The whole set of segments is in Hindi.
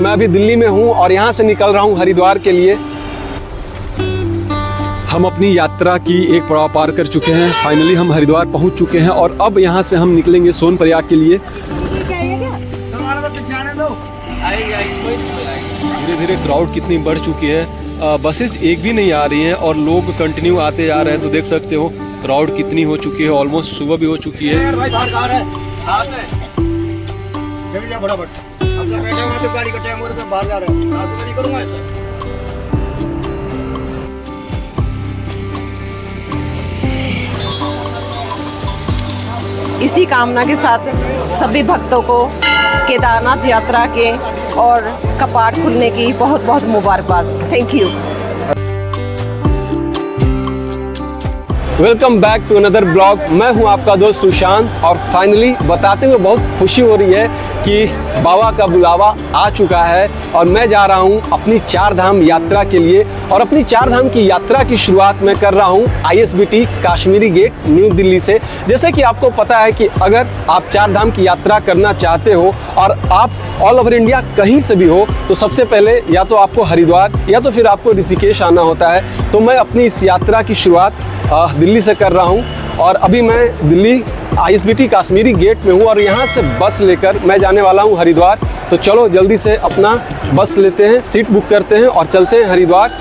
मैं अभी दिल्ली में हूँ और यहाँ से निकल रहा हूँ हरिद्वार के लिए। हम अपनी यात्रा की एक पड़ाव पार कर चुके हैं। फाइनली हम हरिद्वार पहुँच चुके हैं और अब यहाँ से हम निकलेंगे सोनप्रयाग के लिए। धीरे धीरे क्राउड कितनी बढ़ चुकी है, बसेज एक भी नहीं आ रही हैं और लोग कंटिन्यू आते जा रहे हैं। तो देख सकते हो क्राउड कितनी हो चुकी है, ऑलमोस्ट सुबह भी हो चुकी है। इसी कामना के साथ सभी भक्तों को केदारनाथ यात्रा के और कपाट खुलने की बहुत बहुत मुबारकबाद। Thank you. Welcome back to another blog. मैं हूं आपका दोस्त सुशांत और फाइनली बताते हुए बहुत खुशी हो रही है कि बाबा का बुलावा आ चुका है और मैं जा रहा हूं अपनी 4 धाम यात्रा के लिए। और अपनी 4 धाम की यात्रा की शुरुआत मैं कर रहा हूं ISBT Kashmiri get new Delhi से। जैसे कि आपको पता है कि अगर आप 4 धाम की यात्रा करना चाहते हो और आप ऑल ओवर इंडिया कहीं से भी हो तो सबसे पहले या तो आपको हरिद्वार या तो फिर आपको ऋषिकेश आना होता है। तो मैं अपनी इस यात्रा की शुरुआत दिल्ली से कर रहा हूं और अभी मैं दिल्ली ISBT काश्मीरी गेट में हूं और यहां से बस लेकर मैं जाने वाला हूं हरिद्वार। तो चलो जल्दी से अपना बस लेते हैं, सीट बुक करते हैं और चलते हैं हरिद्वार।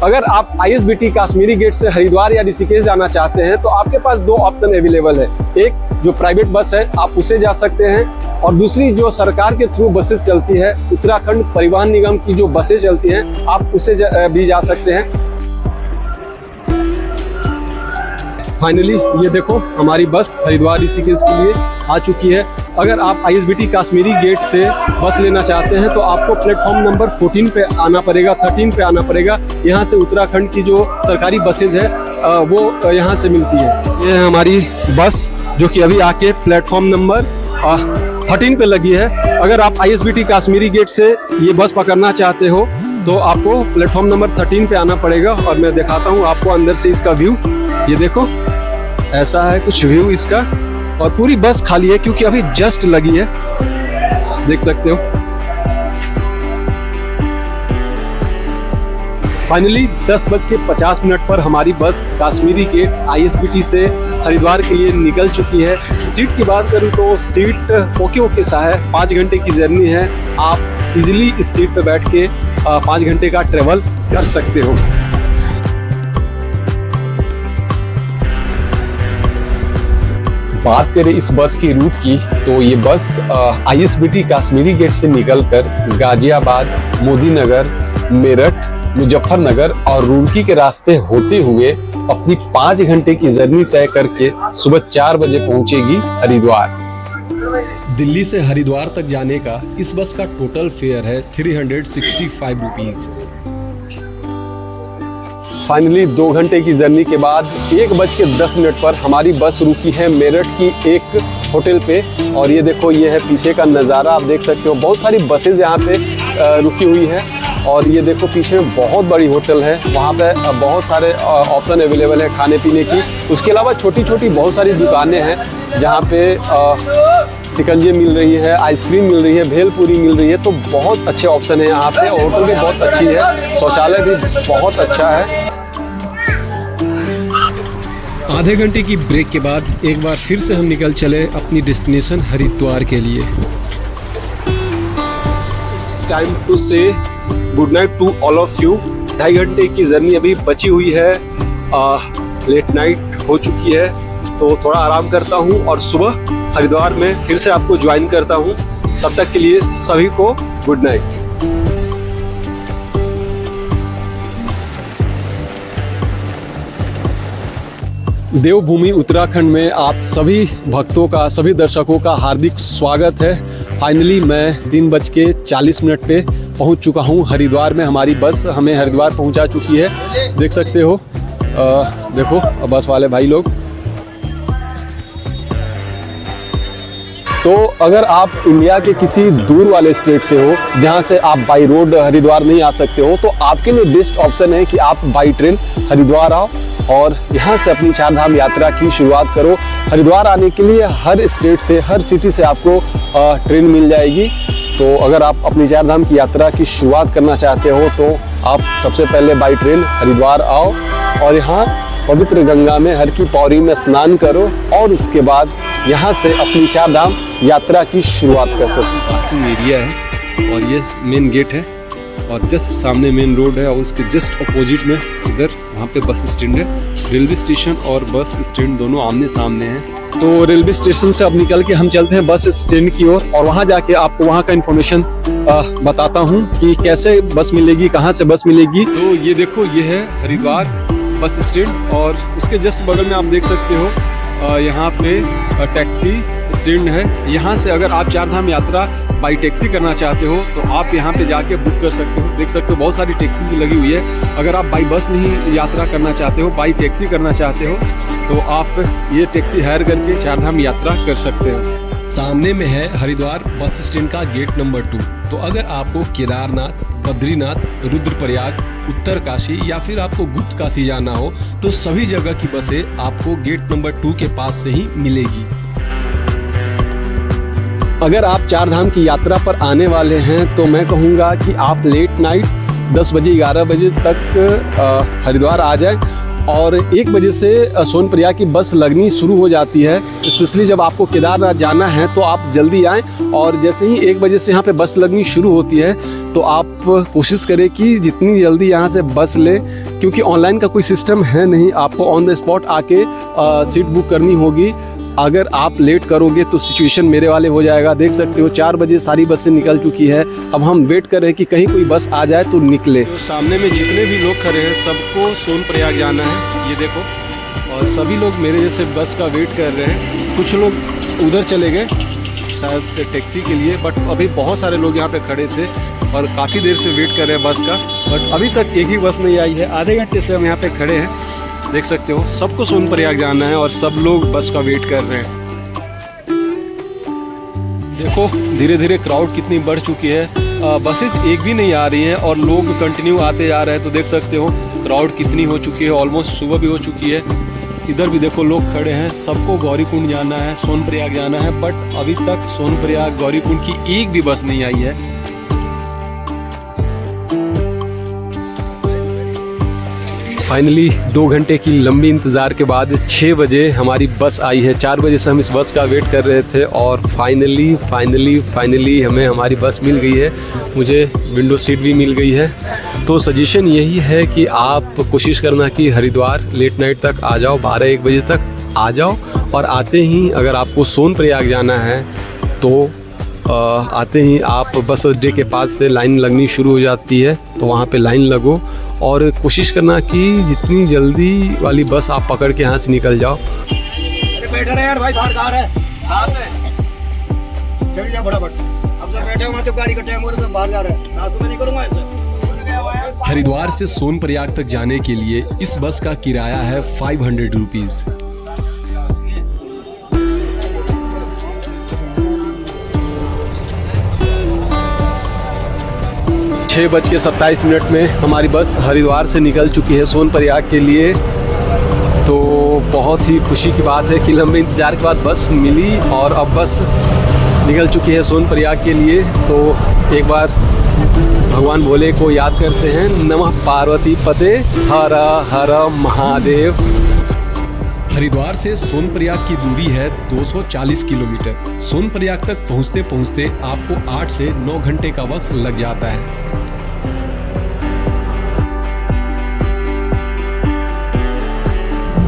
अगर आप ISBT काश्मीरी गेट से हरिद्वार या ऋषिकेश जाना चाहते हैं तो आपके पास 2 ऑप्शन अवेलेबल है। एक जो प्राइवेट बस है आप उसे जा सकते हैं और दूसरी जो सरकार के थ्रू बसेस चलती है, उत्तराखंड परिवहन निगम की जो बसेस चलती हैं आप उसे भी जा सकते हैं। फाइनली ये देखो हमारी बस हरिद्वार ऋषिकेश के लिए आ चुकी है। अगर आप ISBT काश्मीरी गेट से बस लेना चाहते हैं तो आपको प्लेटफॉर्म नंबर 14 पे आना पड़ेगा, 13 पे आना पड़ेगा। यहाँ से उत्तराखंड की जो सरकारी बसेज है वो यहाँ से मिलती है। ये है हमारी बस जो कि अभी आके प्लेटफॉर्म नंबर 13 पे लगी है। अगर आप ISBT काश्मीरी गेट से ये बस पकड़ना चाहते हो तो आपको प्लेटफॉर्म नंबर 13 पे आना पड़ेगा। और मैं दिखाता हूँ आपको अंदर से इसका व्यू। ये देखो ऐसा है कुछ व्यू इसका और पूरी बस खाली है क्योंकि अभी जस्ट लगी है, देख सकते हो। फाइनली 10:50 पर हमारी बस काश्मीरी गेट ISBT से हरिद्वार के लिए निकल चुकी है। सीट की बात करूं तो सीट ओके सा है। 5 घंटे की जर्नी है, आप इजीली इस सीट पे बैठ के 5 घंटे का ट्रेवल कर सकते हो। बात करें इस बस की रूट की तो ये बस ISBT काश्मीरी गेट से निकलकर गाजियाबाद, मोदीनगर, मेरठ, मुजफ्फरनगर और रुड़की के रास्ते होते हुए अपनी 5 घंटे की जर्नी तय करके सुबह 4 बजे पहुंचेगी हरिद्वार। दिल्ली से हरिद्वार तक जाने का इस बस का टोटल फेयर है 365 रुपीज। फाइनली 2 घंटे की जर्नी के बाद 1:10 पर हमारी बस रुकी है मेरठ की एक होटल पे। और ये देखो ये है पीछे का नज़ारा, आप देख सकते हो बहुत सारी बसेज यहाँ पे रुकी हुई है। और ये देखो पीछे में बहुत बड़ी होटल है, वहाँ पे बहुत सारे ऑप्शन अवेलेबल है खाने पीने की। उसके अलावा छोटी छोटी बहुत सारी दुकानें हैं जहाँ पे शिकंजी मिल रही है, आइसक्रीम मिल रही है, भेलपूरी मिल रही है। तो बहुत अच्छे ऑप्शन है यहाँ पे। होटल भी बहुत अच्छी है, शौचालय भी बहुत अच्छा है। आधे घंटे की ब्रेक के बाद एक बार फिर से हम निकल चले अपनी डेस्टिनेशन हरिद्वार के लिए। It's time to say good night to all of you। 2.5 घंटे की जर्नी अभी बची हुई है, लेट नाइट हो चुकी है तो थोड़ा आराम करता हूँ और सुबह हरिद्वार में फिर से आपको ज्वाइन करता हूँ। तब तक के लिए सभी को गुड नाइट। देवभूमि उत्तराखंड में आप सभी भक्तों का, सभी दर्शकों का हार्दिक स्वागत है। फाइनली मैं 3:40 पे पहुंच चुका हूं हरिद्वार में। हमारी बस हमें हरिद्वार पहुंचा चुकी है, देख सकते हो। देखो बस वाले भाई लोग। तो अगर आप इंडिया के किसी दूर वाले स्टेट से हो जहां से आप बाई रोड हरिद्वार नहीं आ सकते हो तो आपके लिए बेस्ट ऑप्शन है कि आप बाई ट्रेन हरिद्वार आओ और यहाँ से अपनी चार धाम यात्रा की शुरुआत करो। हरिद्वार आने के लिए हर स्टेट से, हर सिटी से आपको ट्रेन मिल जाएगी। तो अगर आप अपनी चार धाम की यात्रा की शुरुआत करना चाहते हो तो आप सबसे पहले बाई ट्रेन हरिद्वार आओ और यहाँ पवित्र गंगा में हर की पौड़ी में स्नान करो और उसके बाद यहाँ से अपनी चार धाम यात्रा की शुरुआत कर सकते हो। पार्किंग एरिया है और ये मेन गेट है और जस्ट सामने मेन रोड है और उसके जस्ट अपोजिट में इधर वहाँ पे बस स्टैंड है। रेलवे स्टेशन और बस स्टैंड दोनों आमने सामने हैं। तो रेलवे स्टेशन से अब निकल के हम चलते हैं बस स्टैंड की ओर और वहाँ जाके आपको वहाँ का इन्फॉर्मेशन बताता हूँ कि कैसे बस मिलेगी, कहाँ से बस मिलेगी। तो ये देखो, ये है हरिद्वार बस स्टैंड और उसके जस्ट बगल में आप देख सकते हो यहाँ पे टैक्सी स्टैंड है। यहाँ से अगर आप चार धाम यात्रा बाई टैक्सी करना चाहते हो तो आप यहाँ पे जाके बुक कर सकते हो। देख सकते हो बहुत सारी टैक्सी लगी हुई है। अगर आप बाई बस नहीं यात्रा करना चाहते हो, बाई टैक्सी करना चाहते हो तो आप ये टैक्सी हायर करके चार धाम यात्रा कर सकते हो। सामने में है हरिद्वार बस स्टैंड का गेट नंबर 2। तो अगर आपको केदारनाथ, बद्रीनाथ, रुद्रप्रयाग, उत्तरकाशी या फिर आपको गुप्त काशी जाना हो तो सभी जगह की बसें आपको गेट नंबर 2 के पास से ही मिलेगी। अगर आप चार धाम की यात्रा पर आने वाले हैं तो मैं कहूँगा कि आप लेट नाइट 10 बजे 11 बजे तक हरिद्वार आ जाए और 1 बजे से सोनप्रयाग की बस लगनी शुरू हो जाती है। स्पेशली जब आपको केदारनाथ जाना है तो आप जल्दी आएँ और जैसे ही 1 बजे से यहाँ पे बस लगनी शुरू होती है तो आप कोशिश करें कि जितनी जल्दी यहाँ से बस ले, क्योंकि ऑनलाइन का कोई सिस्टम है नहीं, आपको ऑन द स्पॉट आके सीट बुक करनी होगी। अगर आप लेट करोगे तो सिचुएशन मेरे वाले हो जाएगा। देख सकते हो 4 बजे सारी बसें निकल चुकी है। अब हम वेट कर रहे हैं कि कहीं कोई बस आ जाए तो निकले। तो सामने में जितने भी लोग खड़े हैं सबको सोनप्रयाग जाना है, ये देखो, और सभी लोग मेरे जैसे बस का वेट कर रहे हैं। कुछ लोग उधर चले गए शायद टैक्सी के लिए, बट अभी बहुत सारे लोग यहाँ पे खड़े थे और काफ़ी देर से वेट कर रहे हैं बस का, बट अभी तक एक ही बस नहीं आई है। आधे घंटे से हम यहाँ पे खड़े हैं। देख सकते हो सबको सोनप्रयाग जाना है और सब लोग बस का वेट कर रहे हैं। देखो धीरे धीरे क्राउड कितनी बढ़ चुकी है, बसेस एक भी नहीं आ रही हैं और लोग कंटिन्यू आते जा रहे हैं। तो देख सकते हो क्राउड कितनी हो चुकी है, ऑलमोस्ट सुबह भी हो चुकी है। इधर भी देखो लोग खड़े हैं, सबको गौरीकुंड जाना है, सोनप्रयाग जाना है, बट अभी तक सोनप्रयाग गौरीकुंड की एक भी बस नहीं आई है। फाइनली 2 घंटे की लंबी इंतज़ार के बाद 6 बजे हमारी बस आई है। 4 बजे से हम इस बस का वेट कर रहे थे और फाइनली हमें हमारी बस मिल गई है। मुझे विंडो सीट भी मिल गई है। तो सजेशन यही है कि आप कोशिश करना कि हरिद्वार लेट नाइट तक आ जाओ, 12-1 बजे तक आ जाओ और आते ही अगर आपको सोनप्रयाग जाना है तो आते ही आप बस अड्डे के पास से लाइन लगनी शुरू हो जाती है, तो वहाँ पे लाइन लगो और कोशिश करना कि जितनी जल्दी वाली बस आप पकड़ के यहाँ से निकल जाओ। अरे बैठा रहे यार भाई, बाहर कार है, साथ है, चल जा फटाफट। अब सब बैठे हो, तो गाड़ी का टाइम हो रहा है, सब बाहर जा रहे हैं, रात में नहीं करूँगा ऐसे। हरिद्वार से सोनप्रयाग तक जाने के लिए इस बस का किराया है 500 रुपीज़। 6:27 में हमारी बस हरिद्वार से निकल चुकी है सोनप्रयाग के लिए। तो बहुत ही खुशी की बात है कि लंबे इंतज़ार के बाद बस मिली और अब बस निकल चुकी है सोनप्रयाग के लिए। तो एक बार भगवान भोले को याद करते हैं, नमः पार्वती पते हर हर महादेव। हरिद्वार से सोनप्रयाग की दूरी है 240 किलोमीटर। सोनप्रयाग तक पहुंचते पहुंचते आपको 8 से 9 घंटे का वक्त लग जाता है।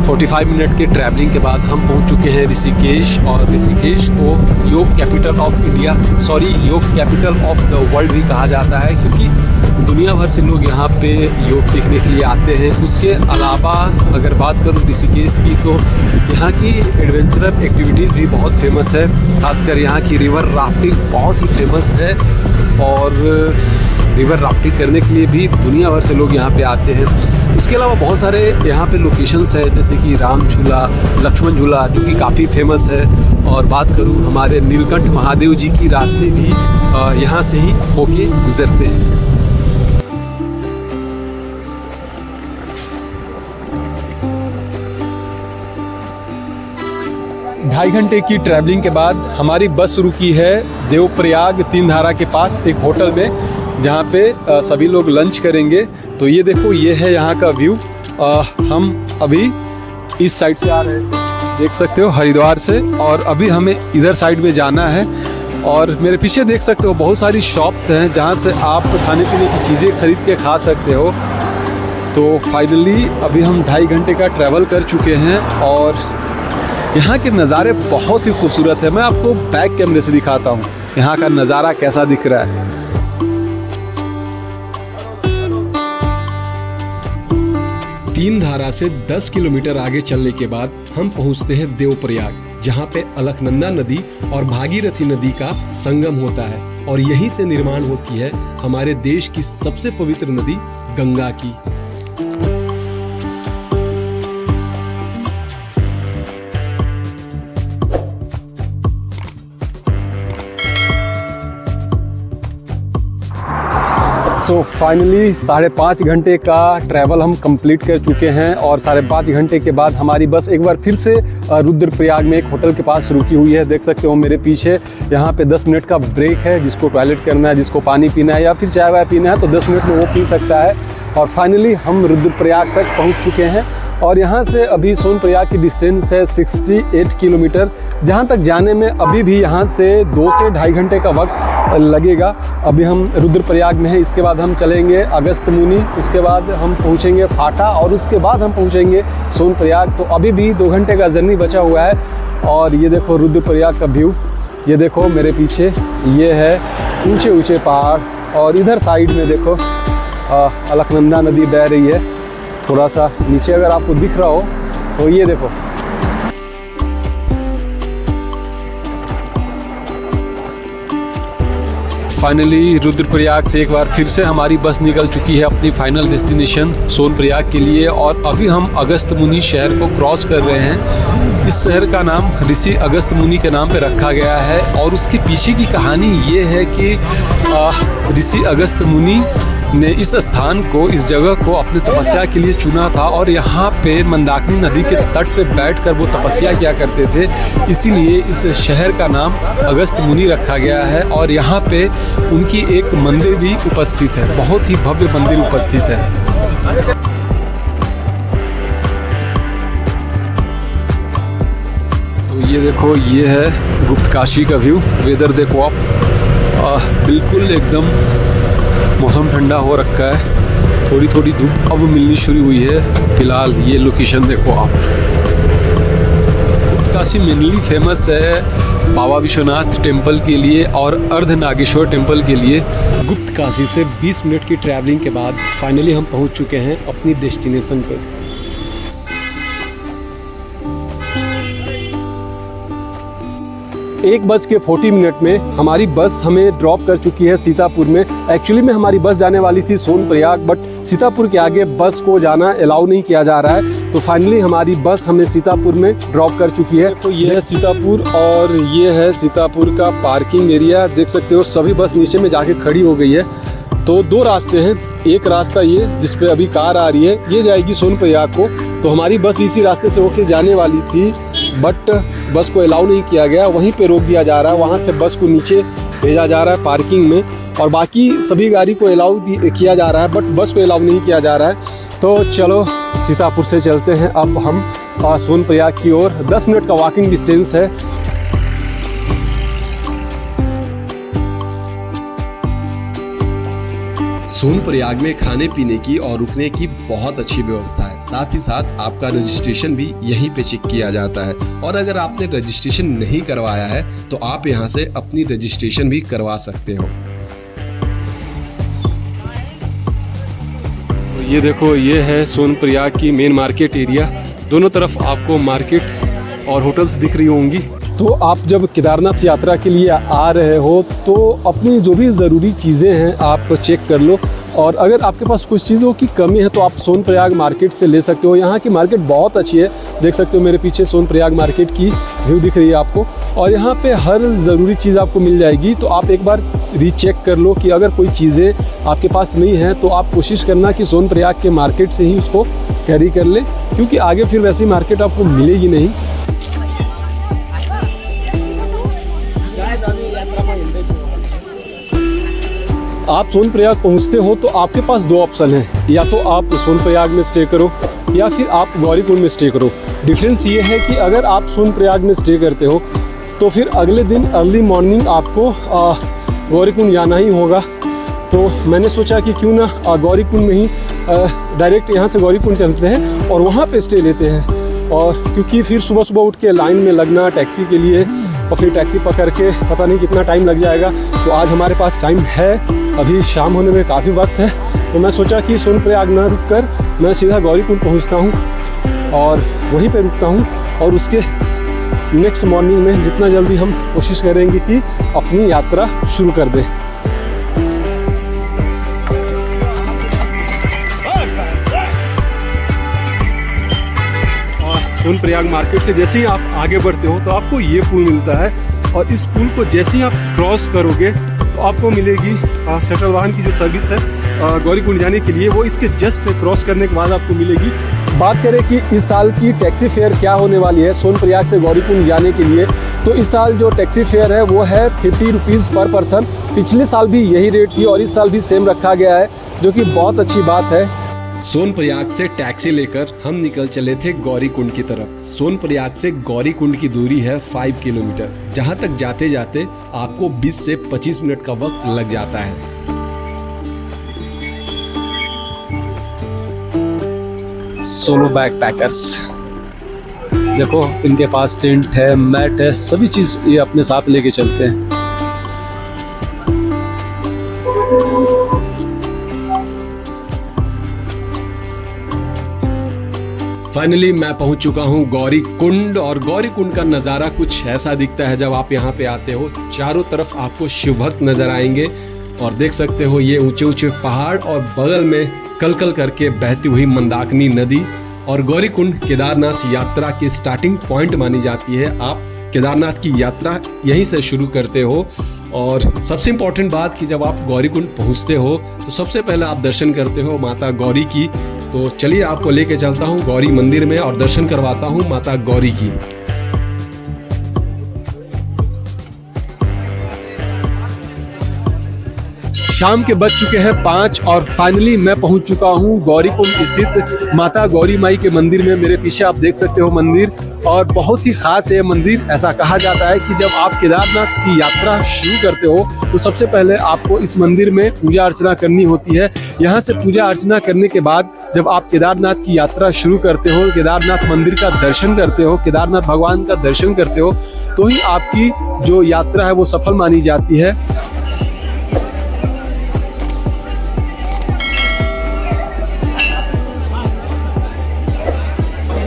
45 मिनट के ट्रैवलिंग के बाद हम पहुंच चुके हैं ऋषिकेश, और ऋषिकेश को योग कैपिटल ऑफ इंडिया, योग कैपिटल ऑफ द वर्ल्ड भी कहा जाता है, क्योंकि दुनिया भर से लोग यहाँ पे योग सीखने के लिए आते हैं। उसके अलावा अगर बात करूँ ऋषिकेश की, तो यहाँ की एडवेंचरस एक्टिविटीज़ भी बहुत फेमस है। खासकर यहाँ की रिवर राफ्टिंग बहुत ही फेमस है और रिवर राफ्टिंग करने के लिए भी दुनिया भर से लोग यहाँ पे आते हैं। उसके अलावा बहुत सारे यहाँ पे लोकेशंस है, जैसे कि राम झूला, लक्ष्मण झूला, जो कि काफ़ी फेमस है। और बात करूँ हमारे नीलकंठ महादेव जी की रास्ते भी यहाँ से ही होके गुजरते हैं। 2.5 घंटे की ट्रैवलिंग के बाद हमारी बस रुकी है देवप्रयाग तीन धारा के पास एक होटल में, जहाँ पे सभी लोग लंच करेंगे। तो ये देखो, ये है यहाँ का व्यू। हम अभी इस साइड से आ रहे हैं, देख सकते हो, हरिद्वार से, और अभी हमें इधर साइड में जाना है। और मेरे पीछे देख सकते हो बहुत सारी शॉप्स हैं जहाँ से आप खाने पीने की चीज़ें खरीद के खा सकते हो। तो फाइनली अभी हम 2.5 घंटे का ट्रैवल कर चुके हैं और यहाँ के नज़ारे बहुत ही खूबसूरत है। मैं आपको बैक कैमरे से दिखाता हूँ यहाँ का नज़ारा कैसा दिख रहा है। तीन धारा से 10 किलोमीटर आगे चलने के बाद हम पहुँचते हैं देवप्रयाग, जहाँ पे अलकनंदा नदी और भागीरथी नदी का संगम होता है और यहीं से निर्माण होती है हमारे देश की सबसे पवित्र नदी गंगा की। सो फाइनली 5.5 घंटे का ट्रैवल हम कंप्लीट कर चुके हैं और 5.5 घंटे के बाद हमारी बस एक बार फिर से रुद्रप्रयाग में एक होटल के पास रुकी हुई है। देख सकते हो मेरे पीछे, यहाँ पे 10 मिनट का ब्रेक है। जिसको टॉयलेट करना है, जिसको पानी पीना है या फिर चाय वाय पीना है तो 10 मिनट में वो पी सकता है। और फाइनली हम रुद्रप्रयाग तक पहुँच चुके हैं और यहाँ से अभी सोनप्रयाग की डिस्टेंस है 68 किलोमीटर, जहाँ तक जाने में अभी भी यहाँ से 2 से 2.5 घंटे का वक्त लगेगा। अभी हम रुद्रप्रयाग में हैं, इसके बाद हम चलेंगे अगस्त्यमुनि, उसके बाद हम पहुँचेंगे फाटा और उसके बाद हम पहुँचेंगे सोनप्रयाग। तो अभी भी 2 घंटे का जर्नी बचा हुआ है। और ये देखो रुद्रप्रयाग का व्यू, ये देखो मेरे पीछे, ये है ऊंचे ऊंचे पहाड़ और इधर साइड में देखो अलकनंदा नदी बह रही है। थोड़ा सा नीचे अगर आपको दिख रहा हो तो ये देखो। फाइनली रुद्रप्रयाग से एक बार फिर से हमारी बस निकल चुकी है अपनी फाइनल डेस्टिनेशन सोनप्रयाग के लिए और अभी हम अगस्त्यमुनि शहर को क्रॉस कर रहे हैं। इस शहर का नाम ऋषि अगस्त्यमुनि के नाम पे रखा गया है और उसके पीछे की कहानी ये है कि ऋषि अगस्त्यमुनि ने इस स्थान को, इस जगह को अपने तपस्या के लिए चुना था और यहाँ पे मंदाकिनी नदी के तट पे बैठकर वो तपस्या किया करते थे। इसीलिए इस शहर का नाम अगस्त्यमुनि रखा गया है और यहाँ पे उनकी एक मंदिर भी उपस्थित है, बहुत ही भव्य मंदिर उपस्थित है। तो ये देखो, ये है गुप्तकाशी का व्यू। वेदर देखो आप, बिल्कुल एकदम मौसम ठंडा हो रखा है, थोड़ी थोड़ी धूप अब मिलनी शुरू हुई है। फिलहाल ये लोकेशन देखो आप। गुप्तकाशी मेनली फेमस है बाबा विश्वनाथ टेम्पल के लिए और अर्धनागेश्वर टेम्पल के लिए। गुप्तकाशी से 20 मिनट की ट्रैवलिंग के बाद फाइनली हम पहुंच चुके हैं अपनी डेस्टिनेशन पर। 1:40 में हमारी बस हमें ड्रॉप कर चुकी है सीतापुर में। एक्चुअली में हमारी बस जाने वाली थी सोनप्रयाग, बट सीतापुर के आगे बस को जाना अलाउ नहीं किया जा रहा है। तो फाइनली हमारी बस हमें सीतापुर में ड्रॉप कर चुकी है। तो ये है सीतापुर और ये है सीतापुर का पार्किंग एरिया। देख सकते हो सभी बस नीचे में जाके खड़ी हो गई है। तो 2 रास्ते हैं, एक रास्ता ये जिस पे अभी कार आ रही है, ये जाएगी सोनप्रयाग को। तो हमारी बस इसी रास्ते से होके जाने वाली थी, बट बस को अलाउ नहीं किया गया, वहीं पे रोक दिया जा रहा है। वहाँ से बस को नीचे भेजा जा रहा है पार्किंग में और बाकी सभी गाड़ी को अलाउ किया जा रहा है, बट बस को अलाउ नहीं किया जा रहा है। तो चलो सीतापुर से चलते हैं अब हम सोनप्रयाग की ओर। 10 मिनट का वॉकिंग डिस्टेंस है। सोनप्रयाग में खाने पीने की और रुकने की बहुत अच्छी व्यवस्था है। साथ ही साथ आपका रजिस्ट्रेशन भी यहीं पे चेक किया जाता है और अगर आपने रजिस्ट्रेशन नहीं करवाया है तो आप यहां से अपनी रजिस्ट्रेशन भी करवा सकते हो। तो ये देखो, ये है सोनप्रयाग की मेन मार्केट एरिया। दोनों तरफ आपको मार्केट और होटल्स दिख रही होंगी। तो आप जब केदारनाथ यात्रा के लिए आ रहे हो तो अपनी जो भी ज़रूरी चीज़ें हैं आप चेक कर लो और अगर आपके पास कुछ चीज़ों की कमी है तो आप सोनप्रयाग मार्केट से ले सकते हो। यहाँ की मार्केट बहुत अच्छी है, देख सकते हो मेरे पीछे सोनप्रयाग मार्केट की व्यू दिख रही है आपको और यहाँ पे हर ज़रूरी चीज़ आपको मिल जाएगी। तो आप एक बार रीचेक कर लो कि अगर कोई चीज़ें आपके पास नहीं है तो आप कोशिश करना कि सोनप्रयाग के मार्केट से ही उसको कैरी कर ले, क्योंकि आगे फिर वैसी मार्केट आपको मिलेगी नहीं। आप सोनप्रयाग पहुंचते हो तो आपके पास दो ऑप्शन है, या तो आप सोनप्रयाग में स्टे करो या फिर आप गौरीकुंड में स्टे करो। डिफरेंस ये है कि अगर आप सोनप्रयाग में स्टे करते हो तो फिर अगले दिन अर्ली मॉर्निंग आपको गौरीकुंड जाना ही होगा। तो मैंने सोचा कि क्यों ना गौरीकुंड में ही डायरेक्ट यहाँ से गौरीकुंड चलते हैं और वहाँ पे स्टे लेते हैं। और क्योंकि फिर सुबह सुबह उठ के लाइन में लगना टैक्सी के लिए और फिर टैक्सी पकड़ के पता नहीं कितना टाइम लग जाएगा, तो आज हमारे पास टाइम है, अभी शाम होने में काफ़ी वक्त है। तो मैं सोचा कि सोनप्रयाग ना रुक कर मैं सीधा गौरीकुंड पहुँचता हूँ और वहीं पे रुकता हूँ और उसके नेक्स्ट मॉर्निंग में जितना जल्दी हम कोशिश करेंगे कि अपनी यात्रा शुरू कर दें। सोनप्रयाग मार्केट से जैसे ही आप आगे बढ़ते हो तो आपको ये पुल मिलता है और इस पुल को जैसे ही आप क्रॉस करोगे तो आपको मिलेगी शटल वाहन की जो सर्विस है गौरीकुंड जाने के लिए, वो इसके जस्ट क्रॉस करने के बाद आपको मिलेगी। बात करें कि इस साल की टैक्सी फेयर क्या होने वाली है सोनप्रयाग से गौरीकुंड जाने के लिए, तो इस साल जो टैक्सी फेयर है वो है 50 रुपीज़ पर पर्सन। पिछले साल भी यही रेट थी और इस साल भी सेम रखा गया है, जो कि बहुत अच्छी बात है। सोनप्रयाग से टैक्सी लेकर हम निकल चले थे गौरीकुंड की तरफ। सोनप्रयाग से गौरीकुंड की दूरी है 5 किलोमीटर, जहां तक जाते जाते आपको 20 से 25 मिनट का वक्त लग जाता है। सोलो बैग पैकर्स, देखो इनके पास टेंट है, मैट है, सभी चीज ये अपने साथ लेके चलते हैं। फाइनली मैं पहुंच चुका हूं गौरीकुंड और गौरीकुंड का नज़ारा कुछ ऐसा दिखता है जब आप यहां पे आते हो। चारों तरफ आपको शिव भक्त नजर आएंगे और देख सकते हो ये ऊंचे ऊंचे पहाड़ और बगल में कलकल करके बहती हुई मंदाकिनी नदी। और गौरीकुंड केदारनाथ यात्रा की स्टार्टिंग पॉइंट मानी जाती है। आप केदारनाथ की यात्रा यहीं से शुरू करते हो और सबसे इम्पोर्टेंट बात कि जब आप गौरीकुंड पहुंचते हो तो सबसे पहले आप दर्शन करते हो माता गौरी की। तो चलिए आपको लेके चलता हूँ गौरी मंदिर में और दर्शन करवाता हूँ माता गौरी की। शाम के बज चुके हैं 5 और फाइनली मैं पहुंच चुका हूं गौरीकुंड स्थित माता गौरी माई के मंदिर में। मेरे पीछे आप देख सकते हो मंदिर, और बहुत ही खास है ये मंदिर। ऐसा कहा जाता है कि जब आप केदारनाथ की यात्रा शुरू करते हो तो सबसे पहले आपको इस मंदिर में पूजा अर्चना करनी होती है। यहाँ से पूजा अर्चना करने के बाद जब आप केदारनाथ की यात्रा शुरू करते हो, केदारनाथ मंदिर का दर्शन करते हो, केदारनाथ भगवान का दर्शन करते हो, तो ही आपकी जो यात्रा है वो सफल मानी जाती है।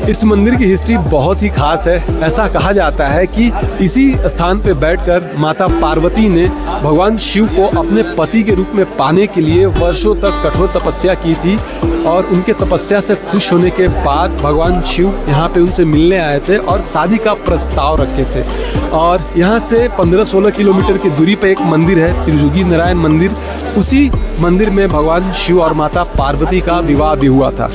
इस मंदिर की हिस्ट्री बहुत ही खास है। ऐसा कहा जाता है कि इसी स्थान पे बैठकर माता पार्वती ने भगवान शिव को अपने पति के रूप में पाने के लिए वर्षों तक कठोर तपस्या की थी और उनके तपस्या से खुश होने के बाद भगवान शिव यहाँ पे उनसे मिलने आए थे और शादी का प्रस्ताव रखे थे। और यहाँ से 15-16 किलोमीटर की दूरी पे एक मंदिर है, त्रिजुगी नारायण मंदिर। उसी मंदिर में भगवान शिव और माता पार्वती का विवाह भी हुआ था।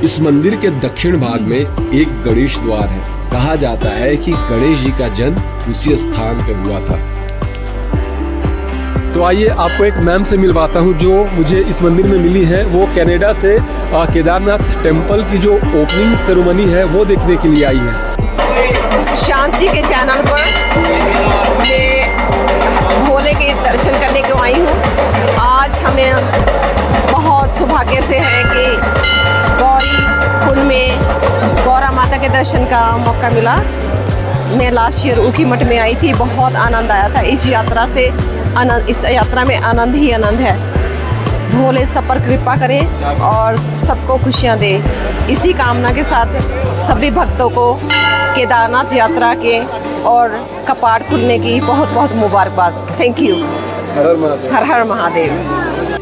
इस मंदिर के दक्षिण भाग में एक गणेश द्वार है। कहा जाता है कि गणेश जी का जन्म उसी स्थान पे हुआ था। तो आइए आपको एक मैम से मिलवाता हूँ जो मुझे इस मंदिर में मिली है। वो कनाडा से केदारनाथ टेम्पल की जो ओपनिंग सेरेमनी है वो देखने के लिए आई है। शांति के चैनल पर मैं भोले के दर्शन करने को आई हूँ। आज हमें बहुत सौभाग्य से है कि गौरीकुंड में गौरा माता के दर्शन का मौका मिला। मैं लास्ट ईयर ऊखी मठ में आई थी, बहुत आनंद आया था। इस यात्रा से इस यात्रा में आनंद ही आनंद है। भोले सब पर कृपा करे और सबको खुशियाँ दे। इसी कामना के साथ सभी भक्तों को केदारनाथ यात्रा के और कपाट खुलने की बहुत बहुत मुबारकबाद। Thank you. Her her Mahadev.